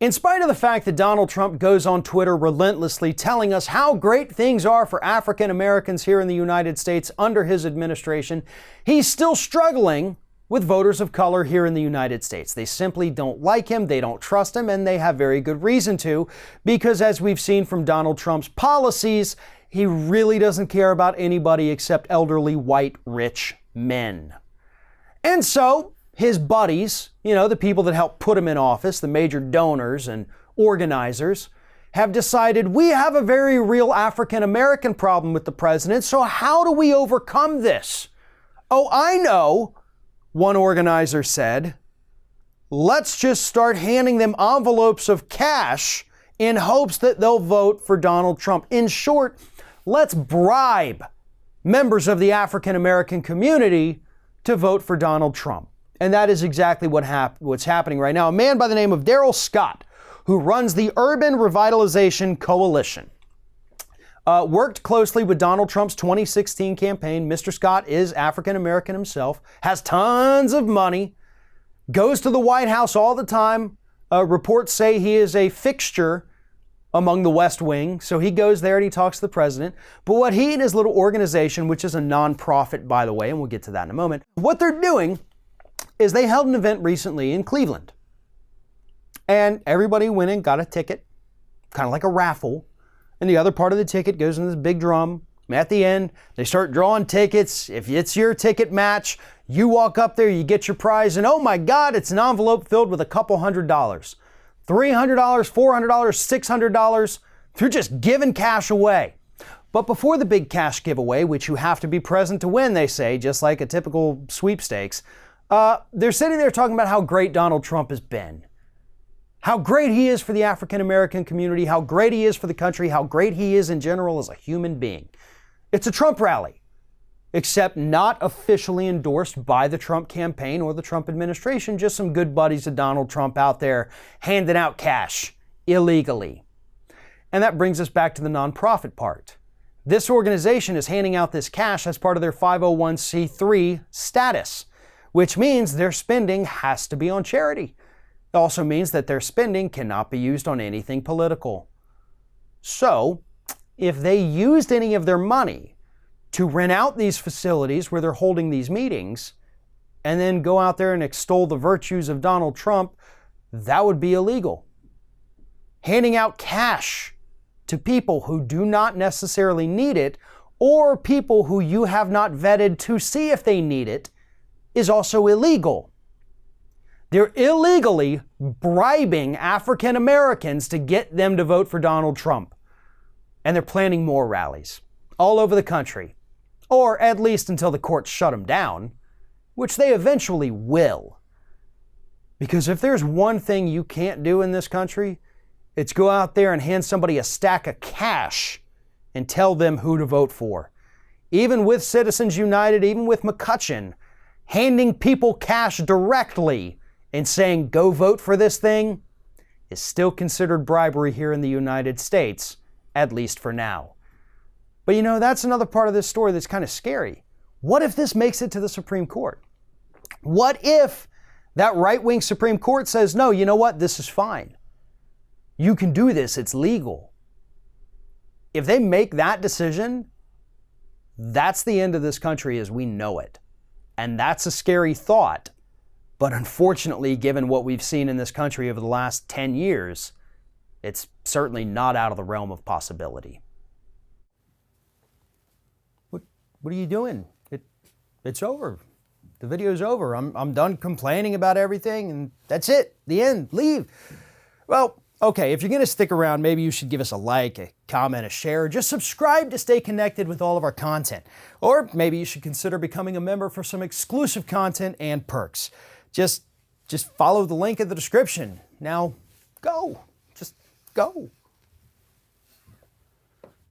In spite of the fact that Donald Trump goes on Twitter relentlessly telling us how great things are for African Americans here in the United States under his administration, he's still struggling with voters of color here in the United States. They simply don't like him, they don't trust him, and they have very good reason to, because as we've seen from Donald Trump's policies, he really doesn't care about anybody except elderly, white, rich men. And so, his buddies, the people that helped put him in office, the major donors and organizers, have decided we have a very real African American problem with the president, so how do we overcome this? Oh, I know, one organizer said. Let's just start handing them envelopes of cash in hopes that they'll vote for Donald Trump. In short, let's bribe members of the African American community to vote for Donald Trump. And that is exactly what's happening right now. A man by the name of Darrell Scott, who runs the Urban Revitalization Coalition, worked closely with Donald Trump's 2016 campaign. Mr. Scott is African American himself, has tons of money, goes to the White House all the time. Reports say he is a fixture among the West Wing. So he goes there and he talks to the president. But what he and his little organization, which is a nonprofit, by the way, and we'll get to that in a moment, what they're doing is they held an event recently in Cleveland. And everybody went and got a ticket, kind of like a raffle. And the other part of the ticket goes in this big drum. And at the end, they start drawing tickets. If it's your ticket match, you walk up there, you get your prize, and oh my God, it's an envelope filled with a couple $100. $300, $400, $600. They're just giving cash away. But before the big cash giveaway, which you have to be present to win, they say, just like a typical sweepstakes, they're sitting there talking about how great Donald Trump has been. How great he is for the African American community, how great he is for the country, how great he is in general as a human being. It's a Trump rally, except not officially endorsed by the Trump campaign or the Trump administration, just some good buddies of Donald Trump out there handing out cash illegally. And that brings us back to the nonprofit part. This organization is handing out this cash as part of their 501c3 status, which means their spending has to be on charity. It also means that their spending cannot be used on anything political. So, if they used any of their money to rent out these facilities where they're holding these meetings, and then go out there and extol the virtues of Donald Trump, that would be illegal. Handing out cash to people who do not necessarily need it, or people who you have not vetted to see if they need it, is also illegal. They're illegally bribing African Americans to get them to vote for Donald Trump. And they're planning more rallies all over the country, or at least until the courts shut them down, which they eventually will. Because if there's one thing you can't do in this country, it's go out there and hand somebody a stack of cash and tell them who to vote for. Even with Citizens United, even with McCutcheon, handing people cash directly and saying, go vote for this thing, is still considered bribery here in the United States, at least for now. But that's another part of this story that's kind of scary. What if this makes it to the Supreme Court? What if that right-wing Supreme Court says, no, you know what, this is fine. You can do this, it's legal. If they make that decision, that's the end of this country as we know it. And that's a scary thought. But unfortunately, given what we've seen in this country over the last 10 years, it's certainly not out of the realm of possibility. What are you doing? It's over. The video's over. I'm done complaining about everything, and that's it. The end. Leave. Well, okay, if you're going to stick around, maybe you should give us a like, a comment, a share, just subscribe to stay connected with all of our content. Or maybe you should consider becoming a member for some exclusive content and perks. Just follow the link in the description. Now, go. Just go.